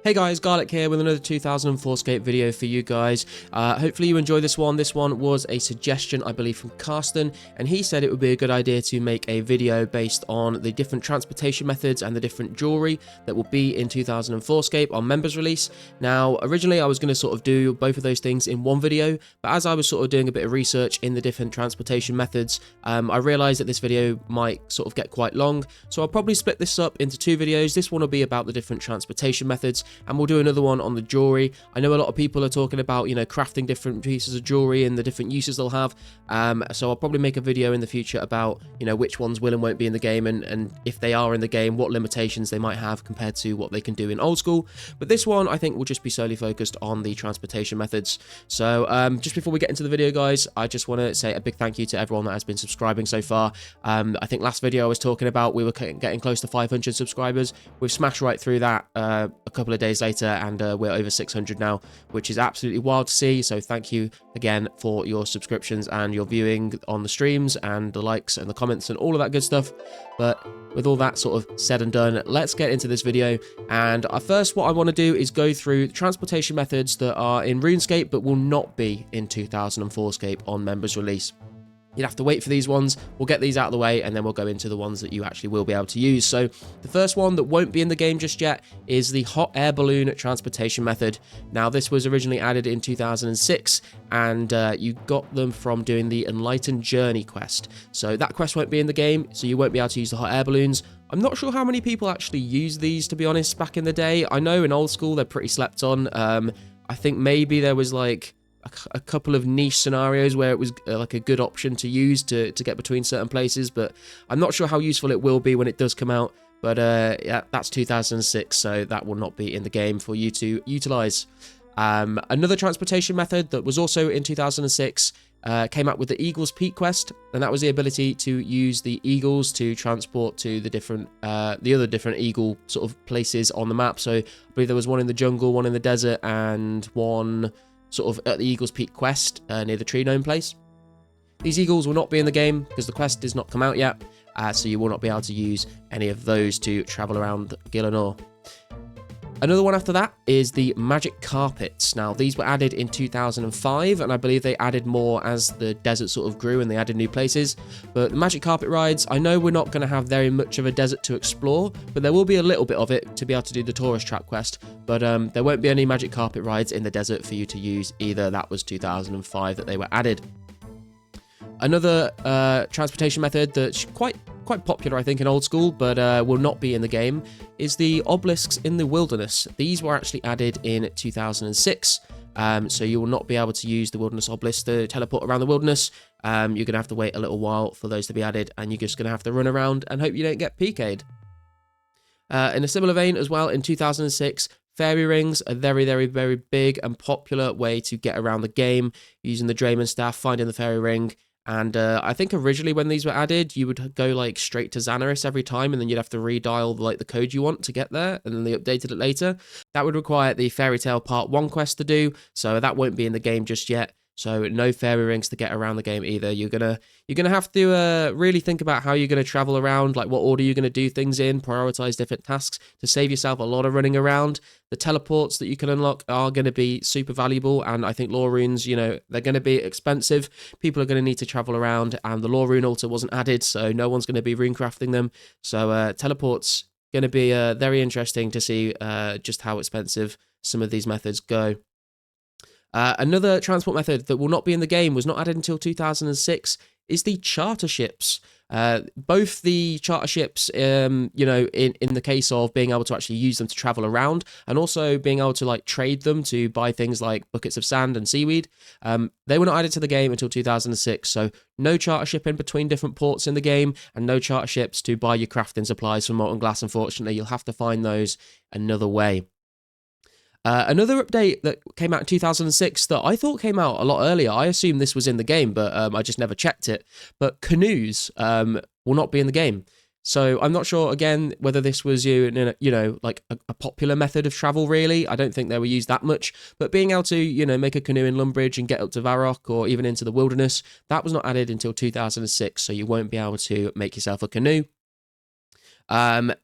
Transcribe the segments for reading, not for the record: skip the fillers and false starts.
Hey guys, Garlic here with another 2004scape video for you guys. Hopefully you enjoy this one. This one was a suggestion, I believe, from Karsten, and he said it would be a good idea to make a video based on the different transportation methods and the different jewelry that will be in 2004scape on members release. Now, originally I was going to sort of do both of those things in one video, but as I was sort of doing a bit of research in the different transportation methods, I realized that this video might sort of get quite long, so I'll probably split this up into two videos. This one will be about the different transportation methods, and we'll do another one on the jewelry. I know a lot of people are talking about, crafting different pieces of jewelry and the different uses they'll have. So I'll probably make a video in the future about, which ones will and won't be in the game, and if they are in the game, what limitations they might have compared to what they can do in old school. But this one, I think, will just be solely focused on the transportation methods. So just before we get into the video, guys, I just want to say a big thank you to everyone that has been subscribing so far. I think last video I was talking about we were getting close to 500 subscribers. We've smashed right through that a couple of days later, and we're over 600 now, which is absolutely wild to see. So thank you again for your subscriptions and your viewing on the streams and the likes and the comments and all of that good stuff. But with all that sort of said and done, let's get into this video. And first, what I want to do is go through the transportation methods that are in RuneScape but will not be in 2004scape on members release. You'd have to wait for these ones. We'll get these out of the way, and then we'll go into the ones that you actually will be able to use. So the first one that won't be in the game just yet is the hot air balloon transportation method. Now, this was originally added in 2006, and you got them from doing the Enlightened Journey quest. So that quest won't be in the game, so you won't be able to use the hot air balloons. I'm not sure how many people actually use these, to be honest, back in the day. I know in old school they're pretty slept on. I think maybe there was like a couple of niche scenarios where it was like a good option to use to get between certain places, but I'm not sure how useful it will be when it does come out. But yeah, that's 2006, so that will not be in the game for you to utilize. Another transportation method that was also in 2006 came out with the Eagle's Peak quest, and that was the ability to use the eagles to transport to the other different eagle sort of places on the map. So I believe there was one in the jungle, one in the desert, and one sort of at the Eagle's Peak quest near the tree gnome place. These eagles will not be in the game because the quest does not come out yet, so you will not be able to use any of those to travel around Gillenor. Another one after that is the magic carpets. Now, these were added in 2005, and I believe they added more as the desert sort of grew and they added new places. But the magic carpet rides, I know we're not going to have very much of a desert to explore, but there will be a little bit of it to be able to do the tourist trap quest. But there won't be any magic carpet rides in the desert for you to use either. That was 2005 that they were added. Another transportation method that's quite popular, I think, in old school, but will not be in the game, is the obelisks in the wilderness. These were actually added in 2006, so you will not be able to use the wilderness obelisk to teleport around the wilderness. You're going to have to wait a little while for those to be added, and you're just going to have to run around and hope you don't get PK'd. In a similar vein as well, in 2006, fairy rings, a very, very, very big and popular way to get around the game, using the Drayman staff, finding the fairy ring. And I think originally when these were added, you would go like straight to Xanaris every time, and then you'd have to redial like the code you want to get there, and then they updated it later. That would require the Fairy Tale Part 1 quest to do, so that won't be in the game just yet. So no fairy rings to get around the game either. You're gonna have to really think about how you're gonna travel around, like what order you're gonna do things in, prioritize different tasks to save yourself a lot of running around. The teleports that you can unlock are gonna be super valuable, and I think lore runes, they're gonna be expensive. People are gonna need to travel around, and the lore rune altar wasn't added, so no one's gonna be rune crafting them. So teleports gonna be very interesting to see just how expensive some of these methods go. Another transport method that will not be in the game, was not added until 2006, is the charter ships. Both the charter ships, in the case of being able to actually use them to travel around, and also being able to like trade them to buy things like buckets of sand and seaweed, they were not added to the game until 2006. So no charter ship in between different ports in the game, and no charter ships to buy your crafting supplies from Molten Glass. Unfortunately, you'll have to find those another way. Another update that came out in 2006 that I thought came out a lot earlier. I assumed this was in the game, but I just never checked it. But canoes will not be in the game. So I'm not sure, again, whether this was like a popular method of travel, really. I don't think they were used that much. But being able to, make a canoe in Lumbridge and get up to Varrock or even into the wilderness, that was not added until 2006. So you won't be able to make yourself a canoe. And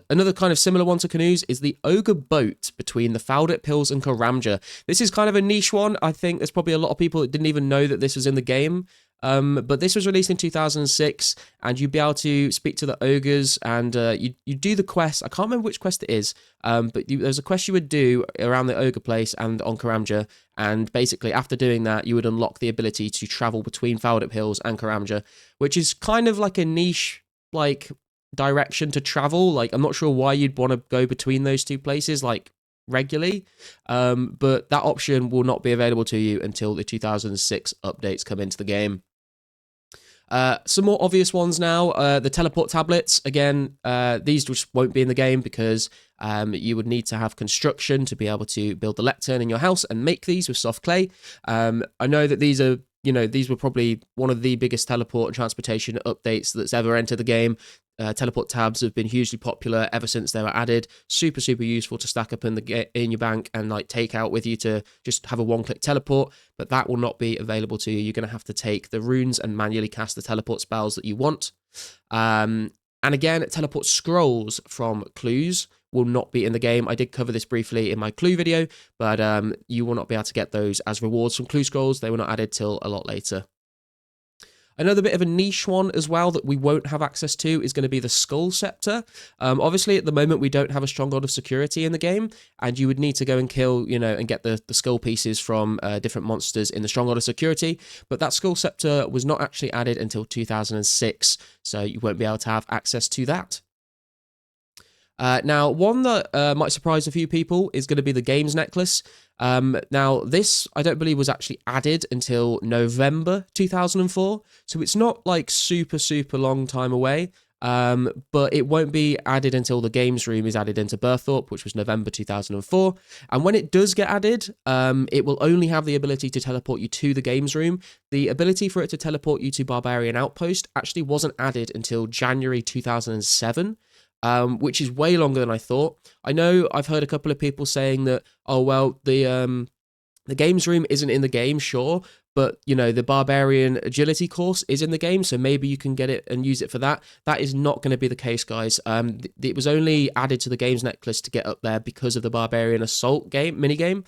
another kind of similar one to canoes is the Ogre Boat between the Faldip Hills and Karamja. This is kind of a niche one. I think there's probably a lot of people that didn't even know that this was in the game. But this was released in 2006, and you'd be able to speak to the ogres, and you do the quest. I can't remember which quest it is, but there's a quest you would do around the ogre place and on Karamja, and basically after doing that, you would unlock the ability to travel between Faldip Hills and Karamja, which is kind of like a niche, like, direction to travel. Like, I'm not sure why you'd want to go between those two places, like, regularly, but that option will not be available to you until the 2006 updates come into the game. Some more obvious ones now. The teleport tablets. Again, these just won't be in the game because you would need to have construction to be able to build the lectern in your house and make these with soft clay. I know that these are, these were probably one of the biggest teleport and transportation updates that's ever entered the game. Teleport tabs have been hugely popular ever since they were added. Super, super useful to stack up in your bank and like take out with you to just have a one-click teleport. But that will not be available to you. You're going to have to take the runes and manually cast the teleport spells that you want. And again, teleport scrolls from clues will not be in the game. I did cover this briefly in my clue video, but you will not be able to get those as rewards from clue scrolls. They were not added till a lot later. Another bit of a niche one as well that we won't have access to is going to be the Skull Scepter. Obviously, at the moment, we don't have a Stronghold of Security in the game, and you would need to go and kill, and get the skull pieces from different monsters in the Stronghold of Security. But that Skull Scepter was not actually added until 2006, so you won't be able to have access to that. Now, one that might surprise a few people is going to be the Games Necklace. Now, this, I don't believe, was actually added until November 2004, so it's not like super, super long time away, but it won't be added until the Games Room is added into Berthorpe, which was November 2004, and when it does get added, it will only have the ability to teleport you to the Games Room. The ability for it to teleport you to Barbarian Outpost actually wasn't added until January 2007, which is way longer than I thought. I know I've heard a couple of people saying that, oh, well, the Games Room isn't in the game, sure, but, the Barbarian Agility course is in the game, so maybe you can get it and use it for that. That is not going to be the case, guys. It was only added to the Games Necklace to get up there because of the Barbarian Assault minigame.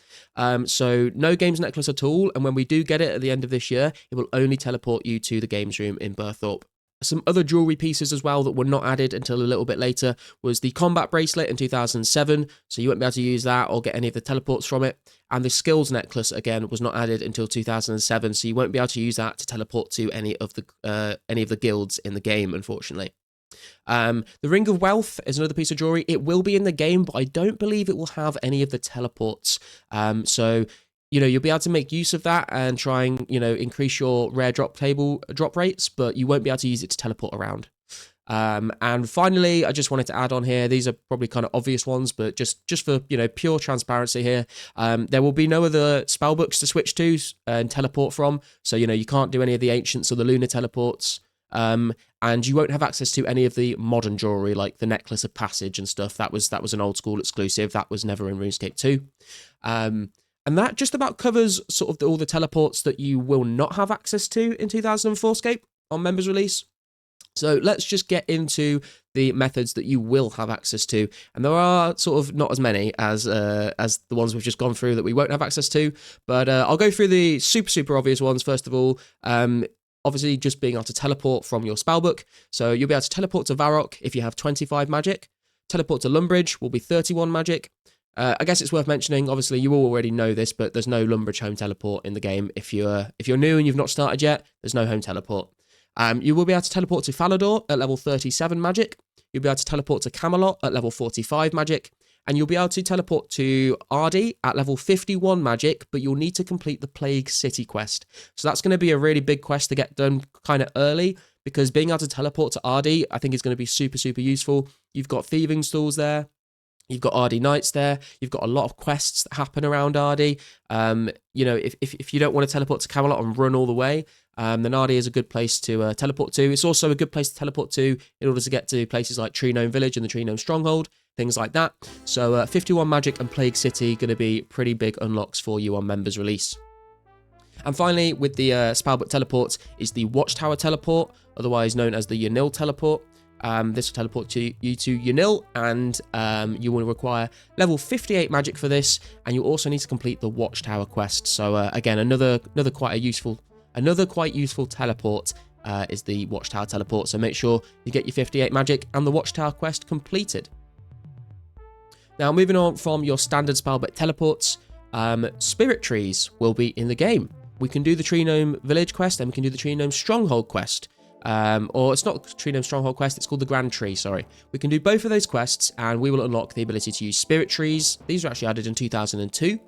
So no Games Necklace at all, and when we do get it at the end of this year, it will only teleport you to the Games Room in Berthorpe. Some other jewelry pieces as well that were not added until a little bit later was the combat bracelet in 2007, so you won't be able to use that or get any of the teleports from it. And the skills necklace, again, was not added until 2007, so you won't be able to use that to teleport to any of the guilds in the game, unfortunately. The Ring of Wealth is another piece of jewelry. It will be in the game, but I don't believe it will have any of the teleports. So you'll be able to make use of that and try and, increase your rare drop rates, but you won't be able to use it to teleport around. And finally, I just wanted to add on here, these are probably kind of obvious ones, but just for, pure transparency here, there will be no other spell books to switch to and teleport from. So, you can't do any of the Ancients or the Lunar teleports. And you won't have access to any of the modern jewelry, like the Necklace of Passage and stuff. That was an old school exclusive. That was never in RuneScape 2. And that just about covers sort of all the teleports that you will not have access to in 2004scape on members release. So let's just get into the methods that you will have access to. And there are sort of not as many as the ones we've just gone through that we won't have access to. But I'll go through the super, super obvious ones first of all. Obviously, just being able to teleport from your spellbook. So you'll be able to teleport to Varrock if you have 25 magic. Teleport to Lumbridge will be 31 magic. I guess it's worth mentioning, obviously you all already know this, but there's no Lumbridge home teleport in the game. If you're new and you've not started yet, there's no home teleport. You will be able to teleport to Falador at level 37 magic. You'll be able to teleport to Camelot at level 45 magic. And you'll be able to teleport to Ardy at level 51 magic, but you'll need to complete the Plague City quest. So that's going to be a really big quest to get done kind of early, because being able to teleport to Ardy, I think is going to be super, super useful. You've got thieving stalls there. You've got Ardy Knights there. You've got a lot of quests that happen around Ardy. If you don't want to teleport to Camelot and run all the way, then Ardy is a good place to teleport to. It's also a good place to teleport to in order to get to places like Tree Gnome Village and the Tree Gnome Stronghold, things like that. So 51 Magic and Plague City going to be pretty big unlocks for you on members release. And finally, with the spellbook teleports, is the Watchtower teleport, otherwise known as the Yanil teleport. This will teleport you to Unil, and you will require level 58 magic for this, and you also need to complete the Watchtower quest. So again, another quite useful teleport is the Watchtower teleport. So make sure you get your 58 magic and the Watchtower quest completed. Now, moving on from your standard spellbook teleports, spirit trees will be in the game. We can do the Tree Gnome Village quest, and we can do the Tree Gnome Stronghold quest. Or it's not Tree Gnome Stronghold quest, it's called the Grand Tree, sorry. We can do both of those quests, and we will unlock the ability to use spirit trees. These were actually added in 2002.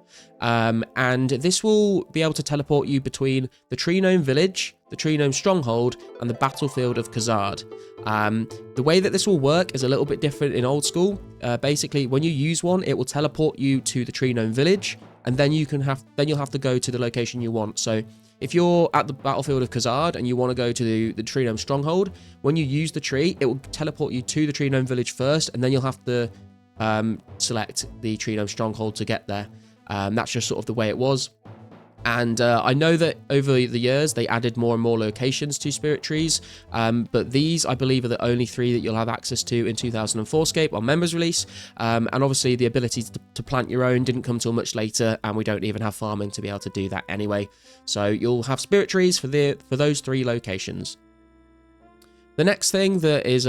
And this will be able to teleport you between the Tree Gnome Village, the Tree Gnome Stronghold, and the battlefield of Khazard. The way that this will work is a little bit different in old school. Basically, when you use one, it will teleport you to the Tree Gnome Village, and then you'll have to go to the location you want. So if you're at the battlefield of Khazard and you want to go to the Tree Gnome Stronghold, when you use the tree, it will teleport you to the Tree Gnome Village first, and then you'll have to select the Tree Gnome Stronghold to get there. That's just sort of the way it was. And I know that over the years, they added more and more locations to spirit trees, but these, I believe, are the only 3 that you'll have access to in 2004scape on members release. And obviously, the ability to plant your own didn't come till much later, and we don't even have farming to be able to do that anyway. So you'll have spirit trees for those 3 locations. The next thing that is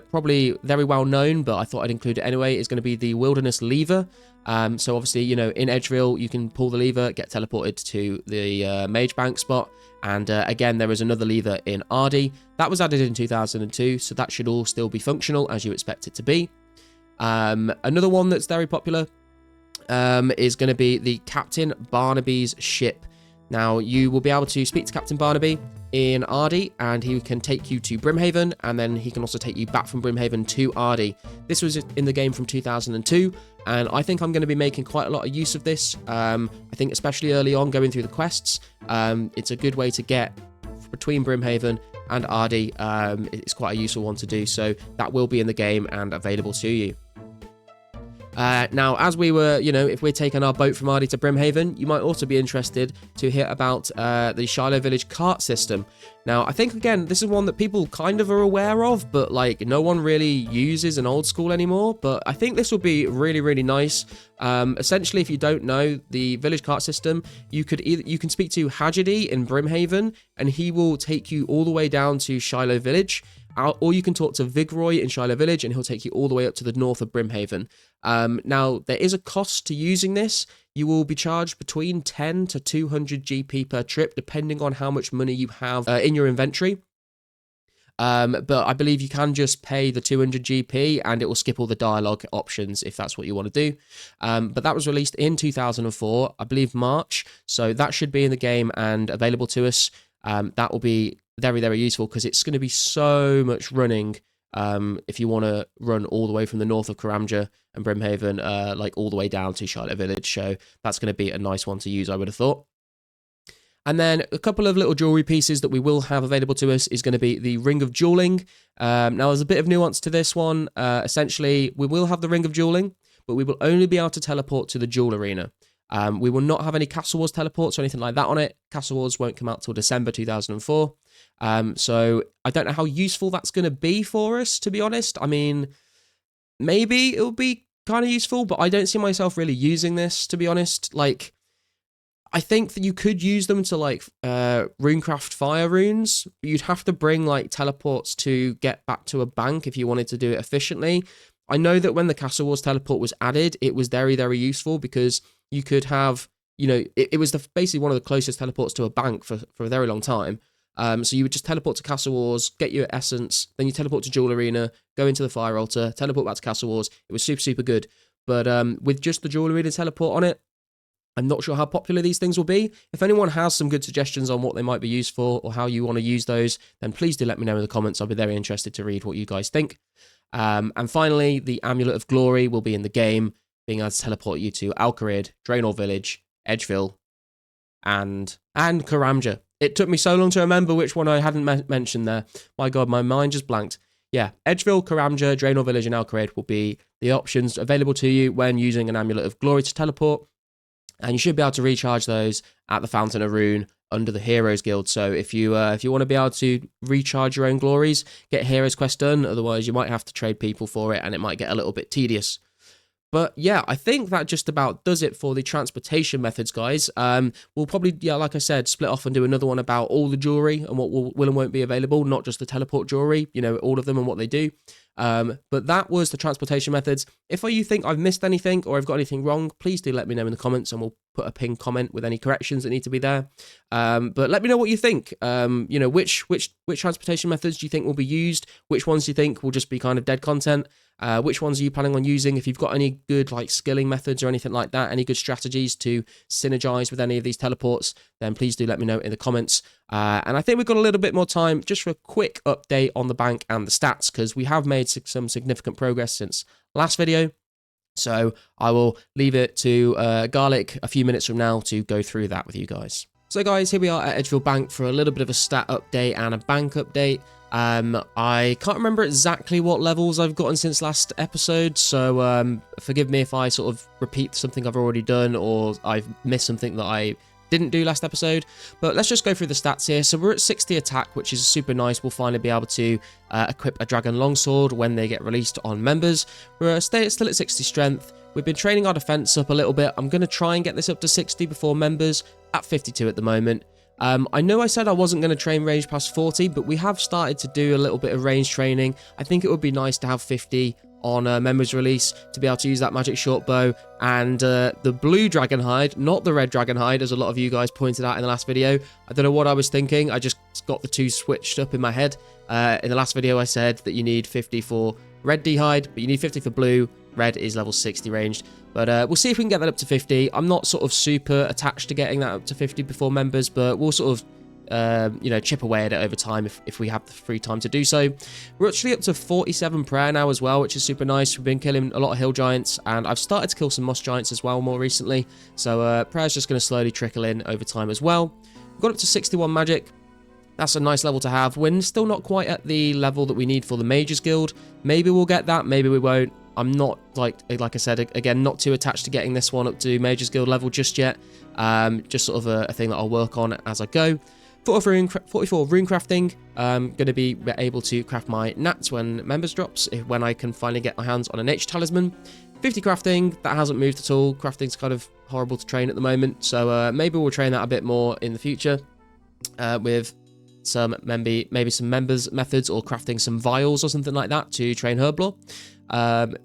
probably very well known, but I thought I'd include it anyway, is going to be the Wilderness Lever. So obviously, you know, in Edgeville, you can pull the lever, get teleported to the Mage Bank spot. And again, there is another lever in Ardy. That was added in 2002, so that should all still be functional as you expect it to be. Another one that's very popular is going to be the Captain Barnaby's ship. Now, you will be able to speak to Captain Barnaby in Ardy, and he can take you to Brimhaven, and then he can also take you back from Brimhaven to Ardy. This was in the game from 2002, and I think I'm going to be making quite a lot of use of this. I think especially early on, going through the quests, it's a good way to get between Brimhaven and Ardy. It's quite a useful one to do, so that will be in the game and available to you. Now, as we were, you know, if we're taking our boat from Ardy to Brimhaven, you might also be interested to hear about the Shiloh Village cart system. Now, I think, again, this is one that people kind of are aware of, but, like, no one really uses in old school anymore. But I think this will be really, really nice. Essentially, if you don't know the village cart system, you can speak to Haggerty in Brimhaven, and he will take you all the way down to Shiloh Village. Or you can talk to Vigroy in Shiloh Village, and he'll take you all the way up to the north of Brimhaven. Now, there is a cost to using this. You will be charged between 10 to 200 GP per trip, depending on how much money you have in your inventory. But I believe you can just pay the 200 GP, and it will skip all the dialogue options if that's what you want to do. But that was released in 2004, I believe March. So that should be in the game and available to us. That will be very, very useful because it's going to be so much running if you want to run all the way from the north of Karamja and Brimhaven, like all the way down to Shiloh Village. So that's going to be a nice one to use, I would have thought. And then a couple of little jewelry pieces that we will have available to us is going to be the Ring of Dueling. Now, there's a bit of nuance to this one. Essentially, we will have the Ring of Dueling, but we will only be able to teleport to the Duel Arena. We will not have any Castle Wars teleports or anything like that on it. Castle Wars won't come out till December 2004. So I don't know how useful that's going to be for us, to be honest. I mean, maybe it'll be kind of useful, but I don't see myself really using this, to be honest. Like, I think that you could use them to, like, runecraft fire runes, but you'd have to bring, like, teleports to get back to a bank if you wanted to do it efficiently. I know that when the Castle Wars teleport was added, it was very, very useful because you could have, you know, it was basically one of the closest teleports to a bank for a very long time. So you would just teleport to Castle Wars, get your essence, then you teleport to Duel Arena, go into the Fire Altar, teleport back to Castle Wars. It was super, super good. But with just the Duel Arena teleport on it, I'm not sure how popular these things will be. If anyone has some good suggestions on what they might be used for or how you want to use those, then please do let me know in the comments. I'll be very interested to read what you guys think. And finally, the Amulet of Glory will be in the game, being able to teleport you to Alcarid, Draenor Village, Edgeville, and Karamja. It took me so long to remember which one I hadn't mentioned there. My God, my mind just blanked. Yeah, Edgeville, Karamja, Draenor Village, and Alcarid will be the options available to you when using an Amulet of Glory to teleport. And you should be able to recharge those at the Fountain of Rune under the Heroes Guild. So if you want to be able to recharge your own glories, get Heroes Quest done. Otherwise, you might have to trade people for it, and it might get a little bit tedious. But yeah, I think that just about does it for the transportation methods, guys. We'll probably, yeah, like I said, split off and do another one about all the jewelry and what will and won't be available, not just the teleport jewelry, you know, all of them and what they do. But that was the transportation methods. If you think I've missed anything or I've got anything wrong, please do let me know in the comments, and we'll put a pinned comment with any corrections that need to be there. But let me know what you think. You know, which transportation methods do you think will be used? Which ones do you think will just be kind of dead content? Which ones are you planning on using? If you've got any good like skilling methods or anything like that, any good strategies to synergize with any of these teleports, then please do let me know in the comments. And I think we've got a little bit more time just for a quick update on the bank and the stats, because we have made some significant progress since last video. So I will leave it to Garlic a few minutes from now to go through that with you guys. So guys, here we are at Edgefield Bank for a little bit of a stat update and a bank update. I can't remember exactly what levels I've gotten since last episode, so forgive me if I sort of repeat something I've already done or I've missed something that I didn't do last episode. But let's just go through the stats here. So we're at 60 attack, which is super nice. We'll finally be able to equip a dragon longsword when they get released on members. We're still at 60 strength. We've been training our defense up a little bit. I'm going to try and get this up to 60 before members, at 52 at the moment. I know I said I wasn't going to train range past 40, but we have started to do a little bit of range training. I think it would be nice to have 50 on members release to be able to use that magic short bow and the blue dragon hide, not the red dragon hide, as a lot of you guys pointed out in the last video. I don't know what I was thinking. I just got the two switched up in my head. In the last video, I said that you need 50 for red D hide, but you need 50 for blue. Red is level 60 ranged. But we'll see if we can get that up to 50. I'm not sort of super attached to getting that up to 50 before members, but we'll sort of, you know, chip away at it over time if we have the free time to do so. We're actually up to 47 prayer now as well, which is super nice. We've been killing a lot of hill giants, and I've started to kill some moss giants as well more recently. So prayer's just going to slowly trickle in over time as well. We've got up to 61 magic. That's a nice level to have. We're still not quite at the level that we need for the Mages Guild. Maybe we'll get that, maybe we won't. I'm not, like I said, again, not too attached to getting this one up to Mages Guild level just yet. Just sort of a thing that I'll work on as I go. 44 rune crafting. I'm going to be able to craft my nats when members drops, when I can finally get my hands on a nature talisman. 50 crafting, that hasn't moved at all. Crafting's kind of horrible to train at the moment, so maybe we'll train that a bit more in the future with some maybe some members methods, or crafting some vials or something like that to train herblore.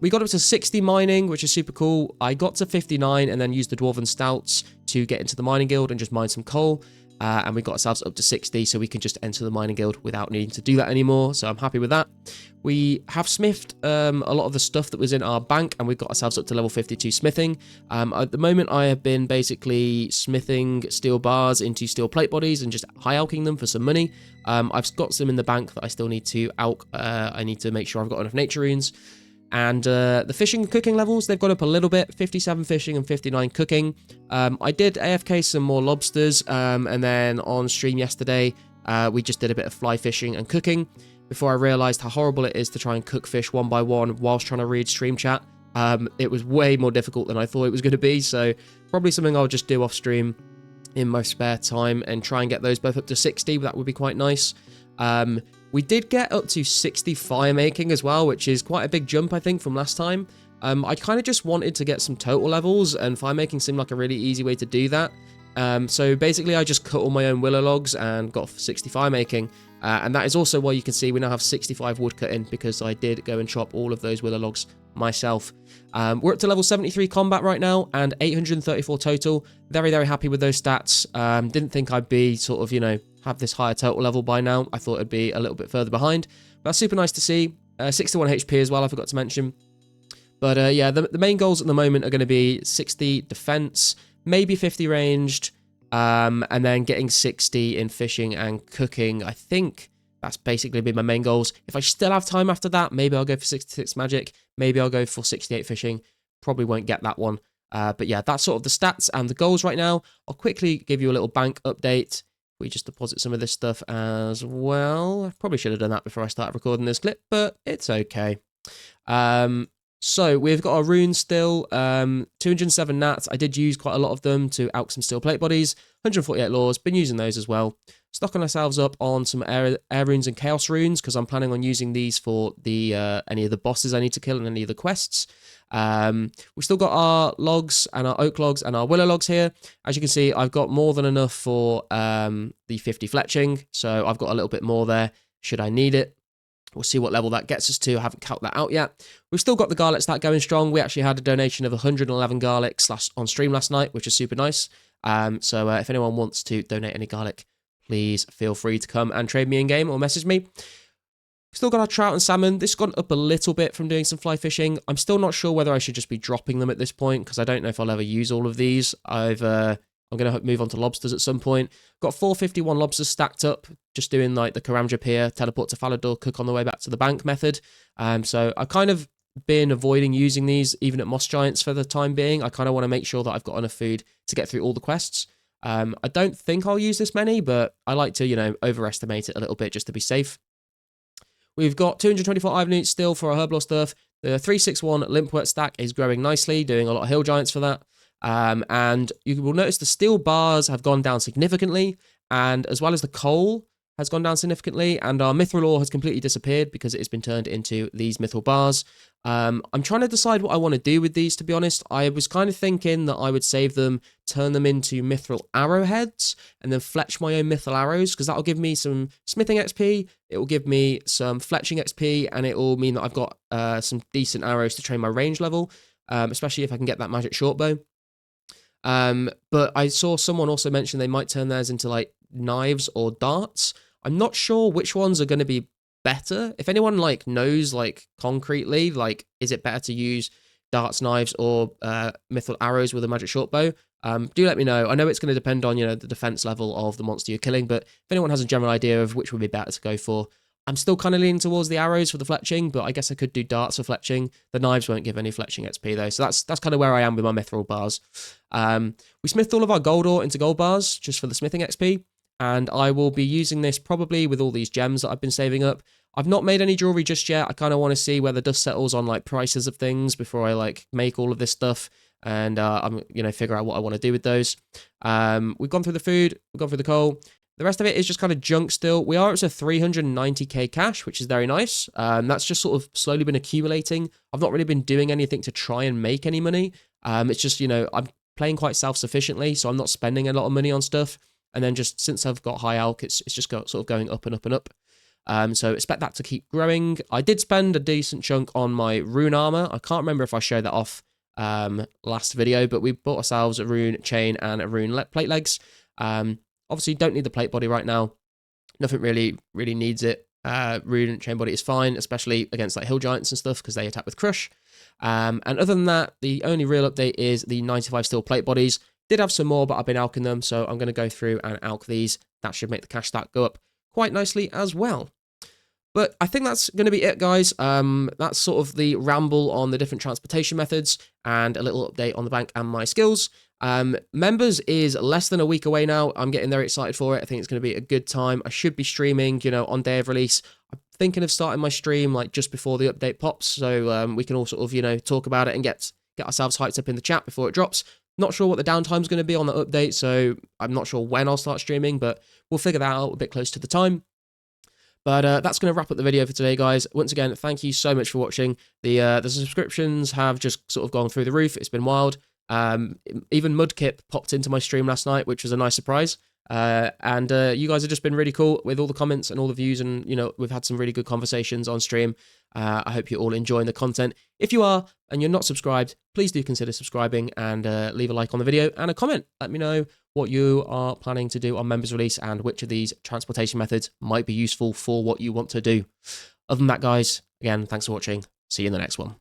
We got up to 60 mining, which is super cool. I got to 59 and then used the dwarven stouts to get into the mining guild and just mine some coal. And we got ourselves up to 60, so we can just enter the mining guild without needing to do that anymore. So I'm happy with that. We have smithed a lot of the stuff that was in our bank, and we've got ourselves up to level 52 smithing. At the moment, I have been basically smithing steel bars into steel plate bodies and just high alching them for some money. I've got some in the bank that I still need to alch. I need to make sure I've got enough nature runes. And the fishing and cooking levels, they've gone up a little bit, 57 fishing and 59 cooking. I did AFK some more lobsters, and then on stream yesterday, we just did a bit of fly fishing and cooking before I realised how horrible it is to try and cook fish one by one whilst trying to read stream chat. It was way more difficult than I thought it was going to be, so probably something I'll just do off stream in my spare time and try and get those both up to 60. That would be quite nice. We did get up to 60 fire making as well, which is quite a big jump, I think, from last time. I kind of just wanted to get some total levels, and fire making seemed like a really easy way to do that. So basically, I just cut all my own willow logs and got 60 fire making. And that is also why you can see we now have 65 wood cutting, because I did go and chop all of those willow logs myself. We're up to level 73 combat right now, and 834 total. Very, very happy with those stats. Didn't think I'd be sort of, you know, have this higher total level by now. I thought it'd be a little bit further behind. But that's super nice to see. 61 HP as well, I forgot to mention. But yeah, the main goals at the moment are going to be 60 defense, maybe 50 ranged, and then getting 60 in fishing and cooking. I think that's basically been my main goals. If I still have time after that, maybe I'll go for 66 magic. Maybe I'll go for 68 fishing. Probably won't get that one. But yeah, that's sort of the stats and the goals right now. I'll quickly give you a little bank update. We just deposit some of this stuff as well. I probably should have done that before I started recording this clip, but it's okay. So we've got our runes still, 207 nats. I did use quite a lot of them to alch some steel plate bodies, 148 laws, been using those as well. Stocking ourselves up on some air runes and chaos runes because I'm planning on using these for the any of the bosses I need to kill and any of the quests. We've still got our logs and our oak logs and our willow logs here. As you can see, I've got more than enough for the 50 fletching, so I've got a little bit more there should I need it. We'll see what level that gets us to. I haven't calculated that out yet. We've still got the garlic stack going strong. We actually had a donation of 111 garlic on stream last night, which is super nice. So if anyone wants to donate any garlic, please feel free to come and trade me in game or message me. We've still got our trout and salmon. This has gone up a little bit from doing some fly fishing. I'm still not sure whether I should just be dropping them at this point because I don't know if I'll ever use all of these. I'm going to move on to lobsters at some point. Got 451 lobsters stacked up, just doing like the Karamja Pier, teleport to Falador, cook on the way back to the bank method. So I've kind of been avoiding using these even at Moss Giants for the time being. I kind of want to make sure that I've got enough food to get through all the quests. I don't think I'll use this many, but I like to, overestimate it a little bit just to be safe. We've got 224 iron newts still for our herblore stuff. The 361 limpwort stack is growing nicely, doing a lot of hill giants for that. And you will notice the steel bars have gone down significantly, and as well as the coal has gone down significantly, and our mithril ore has completely disappeared because it has been turned into these mithril bars. I'm trying to decide what I want to do with these, to be honest. I was kind of thinking that I would save them, turn them into mithril arrowheads, and then fletch my own mithril arrows, because that'll give me some smithing XP, it will give me some fletching XP, and it will mean that I've got some decent arrows to train my range level, especially if I can get that magic short bow. But I saw someone also mention they might turn theirs into like knives or darts. I'm not sure which ones are going to be better. If anyone like knows like concretely, like is it better to use darts, knives, or mithril arrows with a magic short bow? Do let me know. I know it's going to depend on the defense level of the monster you're killing, but if anyone has a general idea of which would be better to go for, I'm still kind of leaning towards the arrows for the fletching, but I guess I could do darts for fletching. The knives won't give any fletching XP though, so that's kind of where I am with my mithril bars. We smithed all of our gold ore into gold bars just for the smithing XP, and I will be using this probably with all these gems that I've been saving up. I've not made any jewelry just yet. I kind of want to see where the dust settles on like prices of things before I like make all of this stuff, and I'm figure out what I want to do with those. We've gone through the food, we've gone through the coal. The rest of it is just kind of junk still. We are at a 390k cash, which is very nice. That's just sort of slowly been accumulating. I've not really been doing anything to try and make any money. It's just, I'm playing quite self-sufficiently, so I'm not spending a lot of money on stuff. And then just since I've got high alch, it's just sort of going up and up and up. So expect that to keep growing. I did spend a decent chunk on my rune armor. I can't remember if I showed that off last video, but we bought ourselves a rune chain and a rune plate legs. Obviously, don't need the plate body right now. Nothing really needs it. Rune and chain body is fine, especially against like hill giants and stuff because they attack with crush. And other than that, the only real update is the 95 steel plate bodies. Did have some more, but I've been alching them, so I'm going to go through and alch these. That should make the cash stack go up quite nicely as well. But I think that's going to be it, guys. That's sort of the ramble on the different transportation methods and a little update on the bank and my skills. Members is less than a week away now. I'm getting very excited for it. I think it's going to be a good time. I should be streaming, on day of release. I'm thinking of starting my stream like just before the update pops, so we can all sort of, talk about it and get ourselves hyped up in the chat before it drops. Not sure what the downtime is going to be on the update, so I'm not sure when I'll start streaming, but we'll figure that out a bit close to the time. But that's going to wrap up the video for today, guys. Once again, thank you so much for watching. The subscriptions have just sort of gone through the roof. It's been wild. Even Mudkip popped into my stream last night, which was a nice surprise. And you guys have just been really cool with all the comments and all the views, and we've had some really good conversations on stream. I hope you're all enjoying the content. If you are and you're not subscribed, please do consider subscribing and leave a like on the video and a comment. Let me know what you are planning to do on members release and which of these transportation methods might be useful for what you want to do. Other than that, guys, again, thanks for watching. See you in the next one.